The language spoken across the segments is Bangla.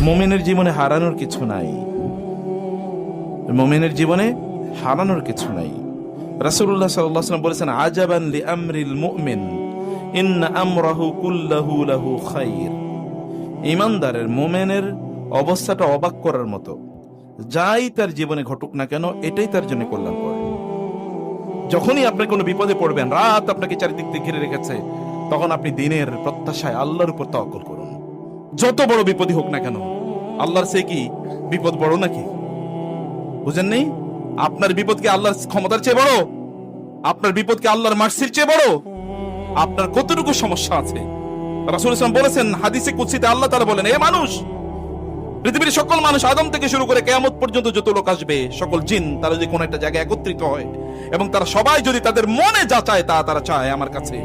মুমিনের জীবনে হারানোর কিছু নাই, মুমিনের জীবনে হারানোর কিছু নাই। রাসূলুল্লাহ সাল্লাল্লাহু আলাইহি ওয়াসাল্লাম বলেছেন, আজাবান লিআমরিল মুমিন ইন্না আমরাহু কুল্লাহু লাহু খাইর। ঈমানদারের, মুমিনের অবস্থাটা অবাক করার মতো। যাই তার জীবনে ঘটুক না কেন, এটাই তার জন্য কল্যাণকর। যখনই আপনি কোনো বিপদে পড়বেন, রাত আপনাকে চারিদিক থেকে ঘিরে রেখেছে, তখন আপনি দিনের প্রত্যাশায় আল্লাহর উপর তাওয়াক্কুল করুন। যত বড় বিপদই হোক না কেন, আল্লাহর সে কি বিপদ বড় নাকি? বুঝেন নেই? আপনার বিপদ কি আল্লাহর ক্ষমতার চেয়ে বড়? আপনার বিপদ কি আল্লাহর মার্সির চেয়ে বড়? আপনার কতটুকু সমস্যা আছে? রাসূল সাল্লাল্লাহু আলাইহি ওয়াসাল্লাম বলেছেন হাদিসে কুদসিতে, আল্লাহ তাআলা বলেন, এ মানুষ, পৃথিবীর সকল মানুষ আদম থেকে শুরু করে কিয়ামত পর্যন্ত যত লোক আসবে, সকল জিন, তারা যদি কোনো একটা জায়গায় একত্রিত হয় এবং তারা সবাই যদি তাদের মনে যা চায় তা তারা চায় আমার কাছে,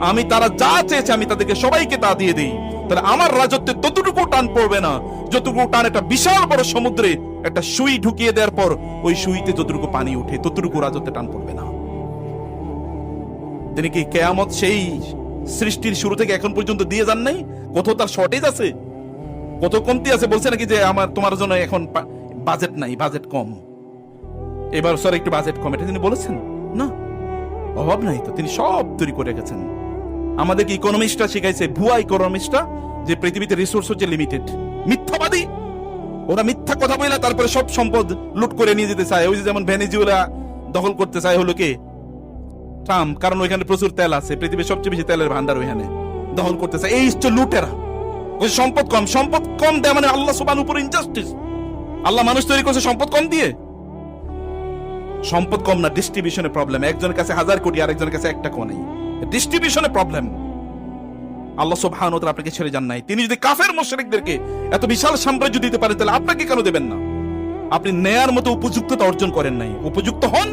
আমি তারা যা চেয়েছে আমি তাদেরকে সবাইকে তা দিয়ে দিই, তাহলে আমার রাজত্বে ততটুকু টান পড়বে না যতটুকু টান একটা বিশাল বড় সমুদ্রে একটা সুই ঢুকিয়ে দেওয়ার পর ওই সুইতে যতটুকু পানি উঠে ততটুকু রাজত্বে টান পড়বে না। তিনি কি কিয়ামত সেই সৃষ্টির শুরু থেকে এখন পর্যন্ত দিয়ে যান নাই? কোথাও তার শর্টেজ আছে, কত কমতি আছে? বলছে নাকি যে আমার তোমার জন্য এখন বাজেট নাই, বাজেট কম, এবার স্যার একটু বাজেট কম, এটা তিনি বলেছেন না? অভাব নাই তো, তিনি সব তৈরি করে রেখেছেন। আমাদেরকে ইকোনমিস্টরা শিখাইছে, ভুয়া ইকোনমিস্টরা, যে পৃথিবীতে রিসোর্স হচ্ছে লিমিটেড। মিথ্যাবাদী ওরা, মিথ্যা কথা বলে তারপরে সব সম্পদ লুট করে নিয়ে যেতে চায়। ওই যে যেমন ভেনেজুয়েলা দখল করতে চায় হলো কে? ট্রাম্প, কারণ ওইখানে প্রচুর তেল আছে, পৃথিবীর সবচেয়ে বেশি তেলের ভান্ডার ওইখানে, দখল করতে চায়। এই হচ্ছে লুটেরা। ওই সম্পদ কম, সম্পদ কম দেয় মানে আল্লাহ সুবহানাহু উপর ইনজাস্টিস। আল্লাহ মানুষ তৈরি করছে সম্পদ কম দিয়ে? সম্পদ কম না, ডিস্ট্রিবিউশনে প্রবলেম। একজনের কাছে 1000 কোটি, আরেকজনের কাছে 1 টাকাও নেই, ডিস্ট্রিবিউশনে প্রবলেম। আল্লাহ সুবহানাহু ওয়া তাআলা আপনাকে ছেড়ে যান নাই। তিনি যদি কাফের মুশরিকদেরকে এত বিশাল সাম্রাজ্য দিতে পারেন, তাহলে আপনাকে কেন দেবেন না? আপনি নেয়ার মতো উপযুক্ততা অর্জন করেন নাই, উপযুক্ত হন,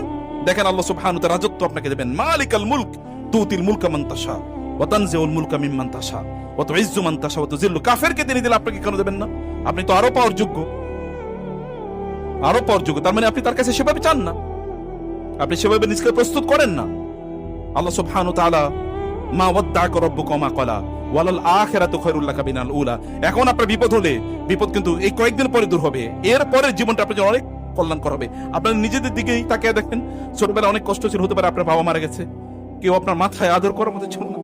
দেখেন আল্লাহ সুবহানাহু ওয়া তাআলা রাজত্ব আপনাকে দেবেন। মালিকাল মুলক তুতিল মুলকা মান তাশা ওয়া তানজিউল মুলকা মিম্মান তাশা ওয়া তুইজ্জু মান তাশা ওয়া তুযিল্লু। কাফেরকে তিনি দিলে আপনাকে কেন দেবেন না? আপনি তো আরো পাওয়ার যোগ্য, আরো পাওয়ার যোগ্য। তার মানে আপনি তার কাছে সেভাবে চান না, আপনি সেভাবে নিজেকে প্রস্তুত করেন না। আল্লাহ সুবহানাহু ওয়া তাআলা, মা ওয়াদ্দাআকা রাব্বুকা মা ক্বালা ওয়ালাল আখিরাতু খায়রুল লাকা মিনাল উলা। এখন আপনার বিপদ হলে, বিপদ কিন্তু এই কয়েকদিন পরে দূর হবে, এর পরের জীবনটা আপনার জন্য অনেক কল্যাণকর হবে। আপনার নিজেদের দিকেই তাকিয়ে দেখেন, ছোটবেলায় অনেক কষ্ট ছিল, হতে পারে আপনার বাবা মারা গেছে, কেউ আপনার মাথায় আদর করার মতো ছিল না।